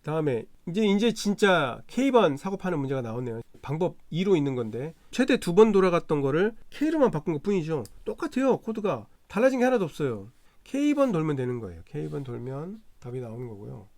다음에 이제 진짜 K번 사고 파는 문제가 나오네요. 방법 2로 있는 건데 최대 2번 돌아갔던 거를 K로만 바꾼 것 뿐이죠. 똑같아요. 코드가 달라진 게 하나도 없어요. K번 돌면 되는 거예요. K번 돌면 답이 나오는 거고요.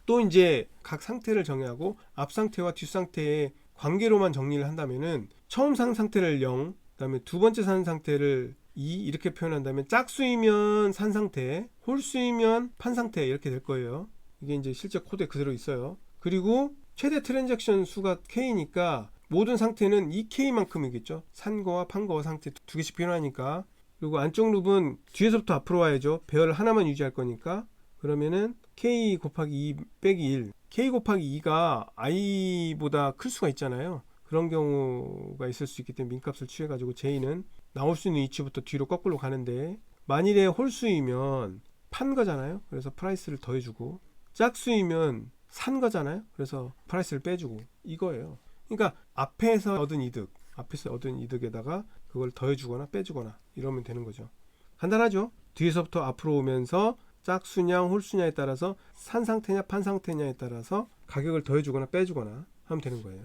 또 이제 각 상태를 정의하고 앞 상태와 뒷 상태의 관계로만 정리를 한다면은 처음 산 상태를 0, 그다음에 두 번째 산 상태를 2 이렇게 표현한다면 짝수이면 산 상태, 홀수이면 판 상태 이렇게 될 거예요. 이게 이제 실제 코드에 그대로 있어요. 그리고 최대 트랜잭션 수가 K니까 모든 상태는 이 K만큼이겠죠. 산 거와 판 거와 상태 두 개씩 필요하니까. 그리고 안쪽 룹은 뒤에서부터 앞으로 와야죠. 배열 하나만 유지할 거니까. 그러면은 K 곱하기 2 빼기 1. K 곱하기 2가 I보다 클 수가 있잖아요. 그런 경우가 있을 수 있기 때문에 민값을 취해가지고 J는 나올 수 있는 위치부터 뒤로 거꾸로 가는데, 만일에 홀수이면 판 거잖아요. 그래서 프라이스를 더해주고, 짝수이면 산 거잖아요. 그래서 프라이스를 빼주고, 이거예요. 그러니까 앞에서 얻은 이득에다가 그걸 더해주거나 빼주거나 이러면 되는 거죠. 간단하죠. 뒤에서부터 앞으로 오면서 짝수냐 홀수냐에 따라서 산 상태냐 판 상태냐에 따라서 가격을 더해주거나 빼주거나 하면 되는 거예요.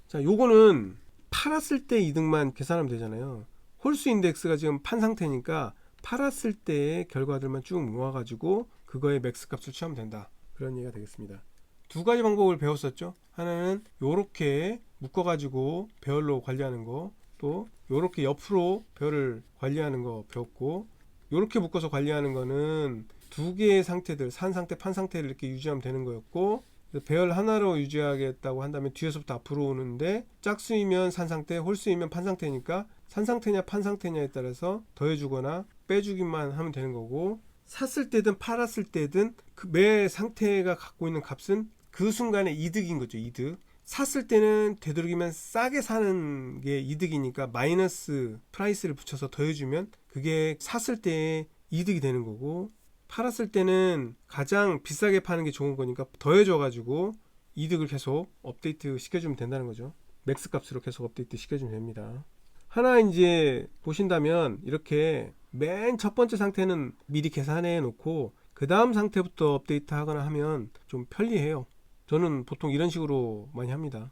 자, 요거는 팔았을 때 이득만 계산하면 되잖아요. 홀수 인덱스가 지금 판 상태니까 팔았을 때의 결과들만 쭉 모아가지고 그거의 맥스 값을 취하면 된다. 그런 얘기가 되겠습니다. 두 가지 방법을 배웠었죠. 하나는 요렇게 묶어가지고 배열로 관리하는 거, 또 요렇게 옆으로 배열을 관리하는 거 배웠고, 요렇게 묶어서 관리하는 거는 두 개의 상태들, 산 상태, 판 상태를 이렇게 유지하면 되는 거였고, 배열 하나로 유지하겠다고 한다면 뒤에서부터 앞으로 오는데 짝수이면 산 상태, 홀수이면 판 상태니까 산 상태냐 판 상태냐에 따라서 더해주거나 빼주기만 하면 되는 거고, 샀을 때든 팔았을 때든 그 매 상태가 갖고 있는 값은 그 순간의 이득인 거죠. 이득. 샀을 때는 되도록이면 싸게 사는 게 이득이니까 마이너스 프라이스를 붙여서 더해주면 그게 샀을 때의 이득이 되는 거고, 팔았을 때는 가장 비싸게 파는 게 좋은 거니까 더해줘가지고 이득을 계속 업데이트 시켜주면 된다는 거죠. 맥스 값으로 계속 업데이트 시켜주면 됩니다. 하나 이제 보신다면 이렇게 맨 첫 번째 상태는 미리 계산해 놓고 그 다음 상태부터 업데이트 하거나 하면 좀 편리해요. 저는 보통 이런 식으로 많이 합니다.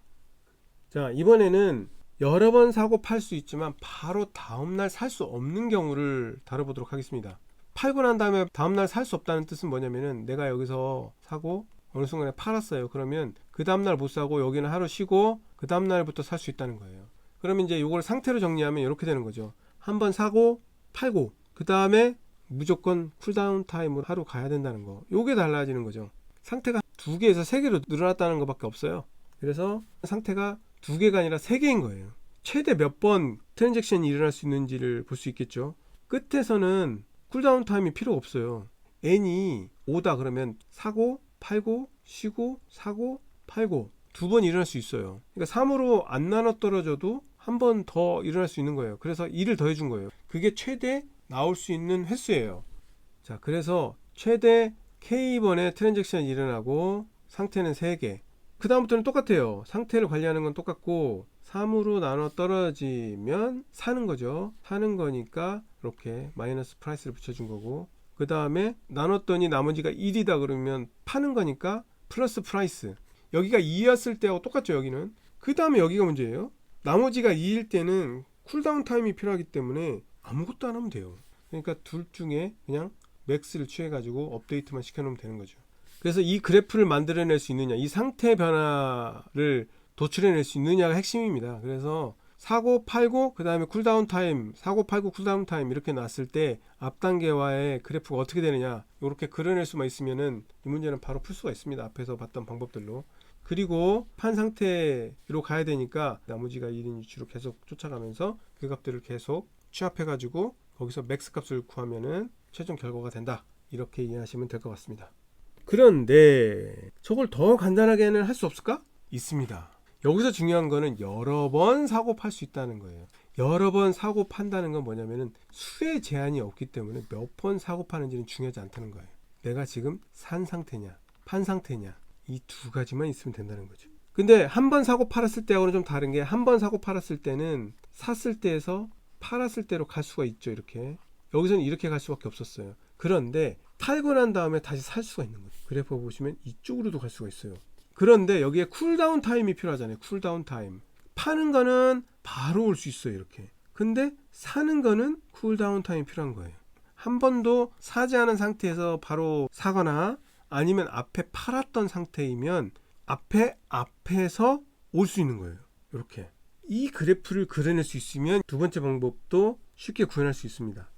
자, 이번에는 여러 번 사고 팔 수 있지만 바로 다음날 살 수 없는 경우를 다뤄보도록 하겠습니다. 팔고 난 다음에 다음날 살 수 없다는 뜻은 뭐냐면은 내가 여기서 사고 어느 순간에 팔았어요. 그러면 그 다음날 못 사고 여기는 하루 쉬고 그 다음날부터 살 수 있다는 거예요. 그러면 이제 이걸 상태로 정리하면 이렇게 되는 거죠. 한번 사고 팔고 그 다음에 무조건 쿨다운 타임으로 하루 가야 된다는 거. 요게 달라지는 거죠. 상태가 2개에서 3개로 늘어났다는 것밖에 없어요. 그래서 상태가 2개가 아니라 3개인 거예요. 최대 몇 번 트랜잭션이 일어날 수 있는지를 볼 수 있겠죠. 끝에서는 쿨다운 타임이 필요 없어요. n이 5다 그러면 사고 팔고 쉬고 사고 팔고 2번 일어날 수 있어요. 그러니까 3으로 안 나눠 떨어져도 한 번 더 일어날 수 있는 거예요. 그래서 2를 더해 준 거예요. 그게 최대 나올 수 있는 횟수예요. 자, 그래서 최대 K번의 트랜잭션이 일어나고 상태는 3개. 그 다음부터는 똑같아요. 상태를 관리하는 건 똑같고 3으로 나눠 떨어지면 사는 거죠. 사는 거니까 이렇게 마이너스 프라이스를 붙여준 거고, 그 다음에 나눴더니 나머지가 1이다 그러면 파는 거니까 플러스 프라이스. 여기가 2였을 때하고 똑같죠. 여기는. 그 다음에 여기가 문제예요. 나머지가 2일 때는 쿨다운 타임이 필요하기 때문에 아무것도 안 하면 돼요. 그러니까 둘 중에 그냥 맥스를 취해가지고 업데이트만 시켜놓으면 되는 거죠. 그래서 이 그래프를 만들어낼 수 있느냐, 이 상태 변화를 도출해낼 수 있느냐가 핵심입니다. 그래서 사고 팔고 그 다음에 쿨다운 타임, 사고 팔고 쿨다운 타임 이렇게 놨을 때 앞 단계와의 그래프가 어떻게 되느냐, 이렇게 그려낼 수만 있으면은 이 문제는 바로 풀 수가 있습니다. 앞에서 봤던 방법들로. 그리고 판 상태로 가야 되니까 나머지가 1인 위치로 계속 쫓아가면서 그 값들을 계속 취합해 가지고 거기서 맥스 값을 구하면은 최종 결과가 된다. 이렇게 이해하시면 될 것 같습니다. 그런데 저걸 더 간단하게는 할 수 없을까? 있습니다. 여기서 중요한 거는 여러 번 사고 팔 수 있다는 거예요. 여러 번 사고 판다는 건 뭐냐면은 수의 제한이 없기 때문에 몇 번 사고 파는지는 중요하지 않다는 거예요. 내가 지금 산 상태냐 판 상태냐 이 두 가지만 있으면 된다는 거죠. 근데 한 번 사고 팔았을 때하고는 좀 다른 게, 한 번 사고 팔았을 때는 샀을 때에서 팔았을 때로 갈 수가 있죠. 이렇게 여기서는 이렇게 갈 수밖에 없었어요. 그런데 팔고 난 다음에 다시 살 수가 있는 거죠. 그래프 보시면 이쪽으로도 갈 수가 있어요. 그런데 여기에 쿨다운 타임이 필요하잖아요. 쿨다운 타임. 파는 거는 바로 올 수 있어요. 이렇게. 근데 사는 거는 쿨다운 타임이 필요한 거예요. 한 번도 사지 않은 상태에서 바로 사거나 아니면 앞에 팔았던 상태이면 앞에서 올 수 있는 거예요. 이렇게. 이 그래프를 그려낼 수 있으면 두 번째 방법도 쉽게 구현할 수 있습니다.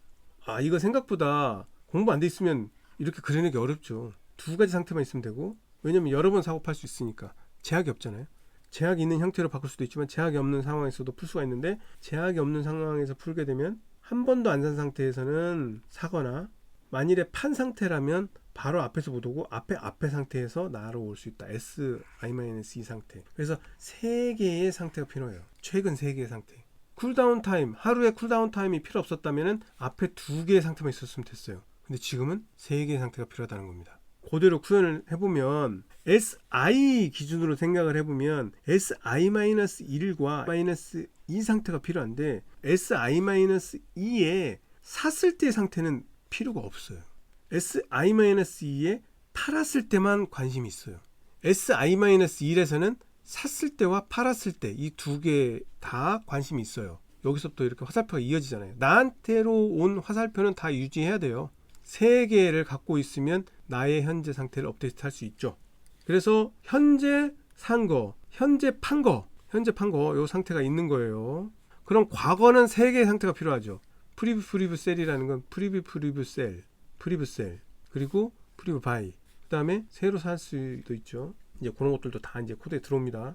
이거 생각보다 공부 안 돼 있으면 이렇게 그려내기 어렵죠. 두 가지 상태만 있으면 되고, 왜냐면 여러 번 사고 팔 수 있으니까. 제약이 없잖아요. 제약이 있는 형태로 바꿀 수도 있지만 제약이 없는 상황에서도 풀 수가 있는데, 제약이 없는 상황에서 풀게 되면 한 번도 안 산 상태에서는 사거나, 만일에 판 상태라면 바로 앞에서 못 오고 앞에 상태에서 나로 올 수 있다. S-I-E 상태. 그래서 3개의 상태가 필요해요. 최근 3개의 상태. 쿨다운 타임, 하루에 쿨다운 타임이 필요 없었다면 앞에 2개의 상태만 있었으면 됐어요. 근데 지금은 3개의 상태가 필요하다는 겁니다. 그대로 구현을 해보면 SI 기준으로 생각을 해보면 SI-1과 -2 상태가 필요한데, SI-2에 샀을 때의 상태는 필요가 없어요. SI-2에 팔았을 때만 관심이 있어요. SI-1에서는 샀을 때와 팔았을 때 이 두 개 다 관심이 있어요. 여기서부터 이렇게 화살표가 이어지잖아요. 나한테로 온 화살표는 다 유지해야 돼요. 3개를 갖고 있으면 나의 현재 상태를 업데이트 할 수 있죠. 그래서 현재 산 거, 현재 판 거 요 상태가 있는 거예요. 그럼 과거는 3개의 상태가 필요하죠. 프리뷰 셀이라는 건 프리뷰 셀, 그리고 프리뷰 바이. 그 다음에 새로 살 수도 있죠. 이제 그런 것들도 다 이제 코드에 들어옵니다.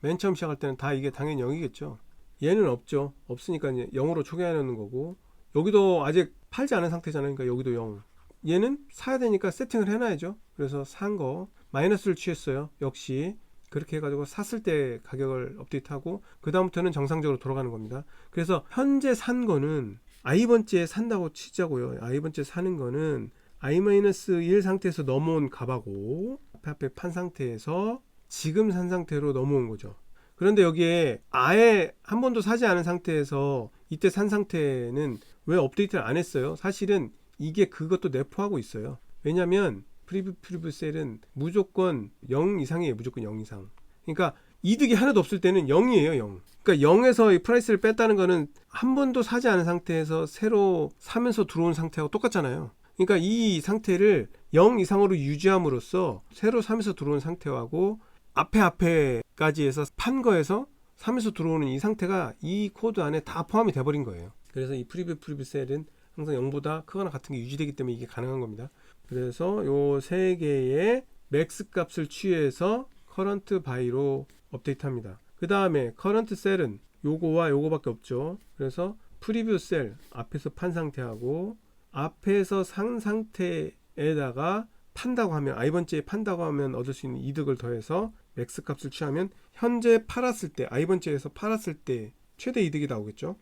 맨 처음 시작할 때는 다 이게 당연히 0이겠죠. 얘는 없죠. 없으니까 이제 0으로 초기화해 놓는 거고, 여기도 아직 팔지 않은 상태잖아요. 그러니까 여기도 0. 얘는 사야 되니까 세팅을 해놔야죠. 그래서 산 거 마이너스를 취했어요. 역시 그렇게 해가지고 샀을 때 가격을 업데이트하고, 그 다음부터는 정상적으로 돌아가는 겁니다. 그래서 현재 산 거는 i번째에 산다고 치자고요. i번째 사는 거는 i-1 상태에서 넘어온 값하고 앞에 판 상태에서 지금 산 상태로 넘어온 거죠. 그런데 여기에 아예 한 번도 사지 않은 상태에서 이때 산 상태는 왜 업데이트를 안 했어요? 사실은 이게 그것도 내포하고 있어요. 왜냐면 프리뷰 셀은 무조건 0 이상이에요. 무조건 0 이상. 그러니까 이득이 하나도 없을 때는 0이에요. 0. 그러니까 0에서 이 프라이스를 뺐다는 거는 한 번도 사지 않은 상태에서 새로 사면서 들어온 상태하고 똑같잖아요. 그러니까 이 상태를 0 이상으로 유지함으로써 새로 사면서 들어온 상태하고 앞에까지 해서 판 거에서 사면서 들어오는 이 상태가 이 코드 안에 다 포함이 돼버린 거예요. 그래서 이 프리뷰 셀은 항상 0보다 크거나 같은 게 유지되기 때문에 이게 가능한 겁니다. 그래서 요 3개의 맥스 값을 취해서 커런트 바이로 업데이트 합니다. 그 다음에 커런트 셀은 요거와 요거밖에 없죠. 그래서 프리뷰 셀 앞에서 판 상태하고 앞에서 산 상태에다가 판다고 하면, i번째에 판다고 하면 얻을 수 있는 이득을 더해서 맥스 값을 취하면 현재 팔았을 때, i번째에서 팔았을 때 최대 이득이 나오겠죠.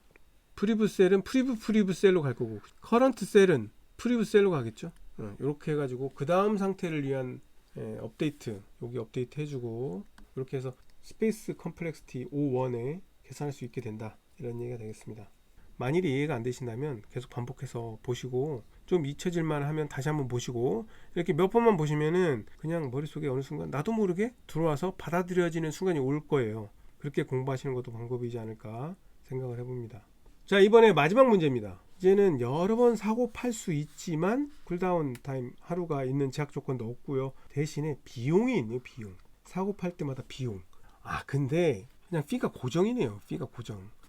프리뷰 셀은 프리뷰 셀로 갈 거고, 커런트 셀은 프리뷰 셀로 가겠죠. 이렇게 해가지고 그 다음 상태를 위한 업데이트, 여기 업데이트 해주고, 이렇게 해서 스페이스 컴플렉시티 5.1에 계산할 수 있게 된다, 이런 얘기가 되겠습니다. 만일에 이해가 안 되신다면 계속 반복해서 보시고, 좀 잊혀질만 하면 다시 한번 보시고, 이렇게 몇 번만 보시면은 그냥 머릿속에 어느 순간 나도 모르게 들어와서 받아들여지는 순간이 올 거예요. 그렇게 공부하시는 것도 방법이지 않을까 생각을 해봅니다. 자, 이번에 마지막 문제입니다. 이제는 여러 번 사고 팔 수 있지만 쿨다운 타임 하루가 있는 제약 조건도 없고요. 대신에 비용이 있네요. 비용. 사고 팔 때마다 비용. 근데 그냥 피가 고정이네요.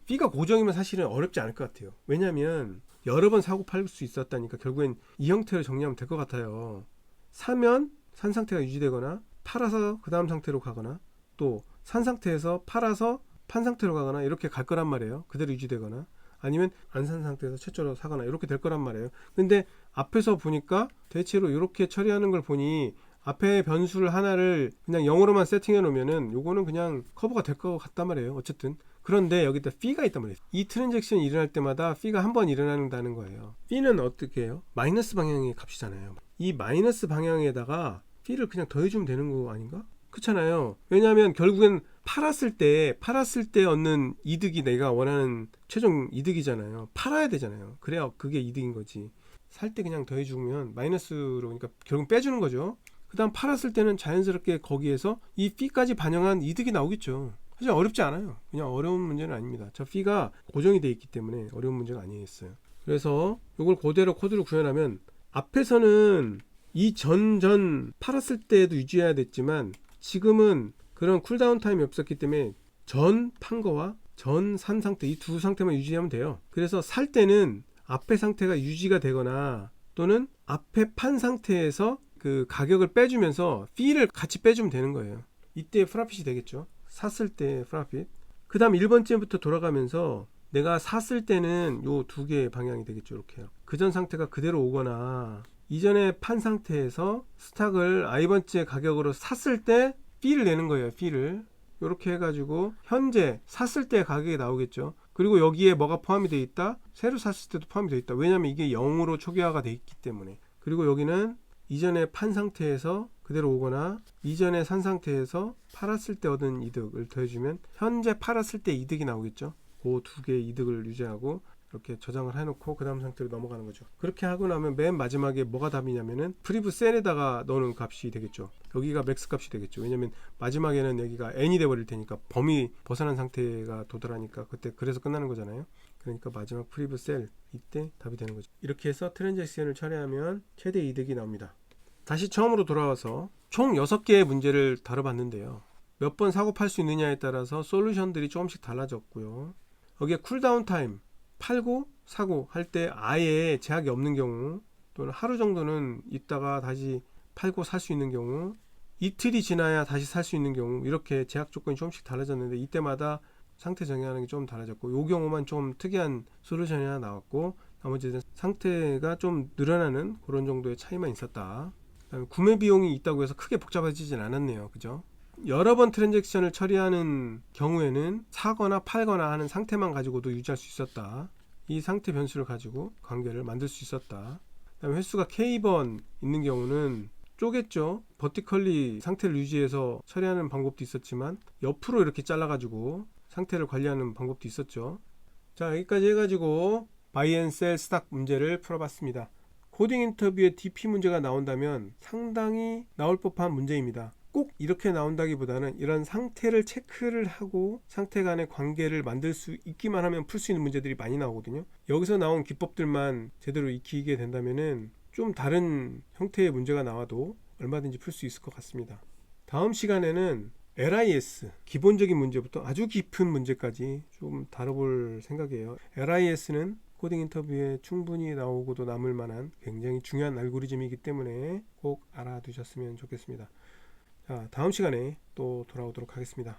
피가 고정이면 사실은 어렵지 않을 것 같아요. 왜냐면 여러 번 사고 팔 수 있었다니까 결국엔 이 형태로 정리하면 될 것 같아요. 사면 산 상태가 유지되거나, 팔아서 그 다음 상태로 가거나, 또 산 상태에서 팔아서 판 상태로 가거나, 이렇게 갈 거란 말이에요. 그대로 유지되거나, 아니면 안 산 상태에서 최초로 사거나, 이렇게 될 거란 말이에요. 근데 앞에서 보니까 대체로 이렇게 처리하는 걸 보니 앞에 변수를 하나를 그냥 0으로만 세팅해 놓으면은 요거는 그냥 커버가 될 것 같단 말이에요. 어쨌든. 그런데 여기다 피가 있단 말이에요. 이 트랜잭션이 일어날 때마다 피가 한 번 일어난다는 거예요. 피는 어떻게 해요? 마이너스 방향의 값이잖아요. 이 마이너스 방향에다가 피를 그냥 더해주면 되는 거 아닌가? 그렇잖아요. 왜냐하면 결국엔 팔았을 때 얻는 이득이 내가 원하는 최종 이득이잖아요. 팔아야 되잖아요. 그래야 그게 이득인 거지. 살 때 그냥 더해주면 마이너스로, 그러니까 결국 빼주는 거죠. 그 다음 팔았을 때는 자연스럽게 거기에서 이 fee까지 반영한 이득이 나오겠죠. 사실 어렵지 않아요. 그냥 어려운 문제는 아닙니다. 저 fee가 고정이 되어 있기 때문에 어려운 문제가 아니겠어요. 그래서 이걸 그대로 코드로 구현하면 앞에서는 이 전 팔았을 때에도 유지해야 됐지만 지금은 그런 쿨다운 타임이 없었기 때문에 전 판 거와 전 산 상태 이 두 상태만 유지하면 돼요. 그래서 살 때는 앞에 상태가 유지가 되거나 또는 앞에 판 상태에서 그 가격을 빼주면서 fee를 같이 빼주면 되는 거예요. 이때 프라핏이 되겠죠. 샀을 때 프라핏. 그 다음 1번째부터 돌아가면서 내가 샀을 때는 요 두 개의 방향이 되겠죠. 이렇게요. 그전 상태가 그대로 오거나 이전에 판 상태에서 스탁을 I번째 가격으로 샀을 때 fee를 내는 거예요. fee를. 이렇게 해가지고 현재 샀을 때 가격이 나오겠죠. 그리고 여기에 뭐가 포함이 되어 있다? 새로 샀을 때도 포함이 되어 있다. 왜냐면 이게 0으로 초기화가 되어 있기 때문에. 그리고 여기는 이전에 판 상태에서 그대로 오거나 이전에 산 상태에서 팔았을 때 얻은 이득을 더해주면 현재 팔았을 때 이득이 나오겠죠. 그 두 개의 이득을 유지하고 이렇게 저장을 해놓고 그 다음 상태로 넘어가는 거죠. 그렇게 하고 나면 맨 마지막에 뭐가 답이냐면은 프리브 셀에다가 넣는 값이 되겠죠. 여기가 맥스 값이 되겠죠. 왜냐면 마지막에는 여기가 n이 돼버릴 테니까 범위 벗어난 상태가 도달하니까 그때 그래서 끝나는 거잖아요. 그러니까 마지막 프리브 셀 이때 답이 되는 거죠. 이렇게 해서 트랜잭션을 처리하면 최대 이득이 나옵니다. 다시 처음으로 돌아와서 총 6개의 문제를 다뤄봤는데요. 몇 번 사고 팔 수 있느냐에 따라서 솔루션들이 조금씩 달라졌고요. 여기에 쿨다운 타임 팔고 사고 할 때 아예 제약이 없는 경우 또는 하루 정도는 있다가 다시 팔고 살 수 있는 경우 이틀이 지나야 다시 살 수 있는 경우 이렇게 제약 조건이 조금씩 달라졌는데 이때마다 상태 정의하는 게 좀 달라졌고 이 경우만 좀 특이한 솔루션이 하나 나왔고 나머지는 상태가 좀 늘어나는 그런 정도의 차이만 있었다. 그다음에 구매 비용이 있다고 해서 크게 복잡해지진 않았네요. 그죠? 여러 번 트랜잭션을 처리하는 경우에는 사거나 팔거나 하는 상태만 가지고도 유지할 수 있었다. 이 상태 변수를 가지고 관계를 만들 수 있었다. 그다음에 횟수가 K번 있는 경우는 쪼갰죠. 버티컬리 상태를 유지해서 처리하는 방법도 있었지만 옆으로 이렇게 잘라가지고 상태를 관리하는 방법도 있었죠. 자, 여기까지 해가지고 바이 앤 셀 스탁 문제를 풀어봤습니다. 코딩 인터뷰에 DP 문제가 나온다면 상당히 나올 법한 문제입니다. 꼭 이렇게 나온다기보다는 이런 상태를 체크를 하고 상태 간의 관계를 만들 수 있기만 하면 풀 수 있는 문제들이 많이 나오거든요. 여기서 나온 기법들만 제대로 익히게 된다면은 좀 다른 형태의 문제가 나와도 얼마든지 풀 수 있을 것 같습니다. 다음 시간에는 LIS 기본적인 문제부터 아주 깊은 문제까지 좀 다뤄볼 생각이에요. LIS는 코딩 인터뷰에 충분히 나오고도 남을 만한 굉장히 중요한 알고리즘이기 때문에 꼭 알아두셨으면 좋겠습니다. 자, 다음 시간에 또 돌아오도록 하겠습니다.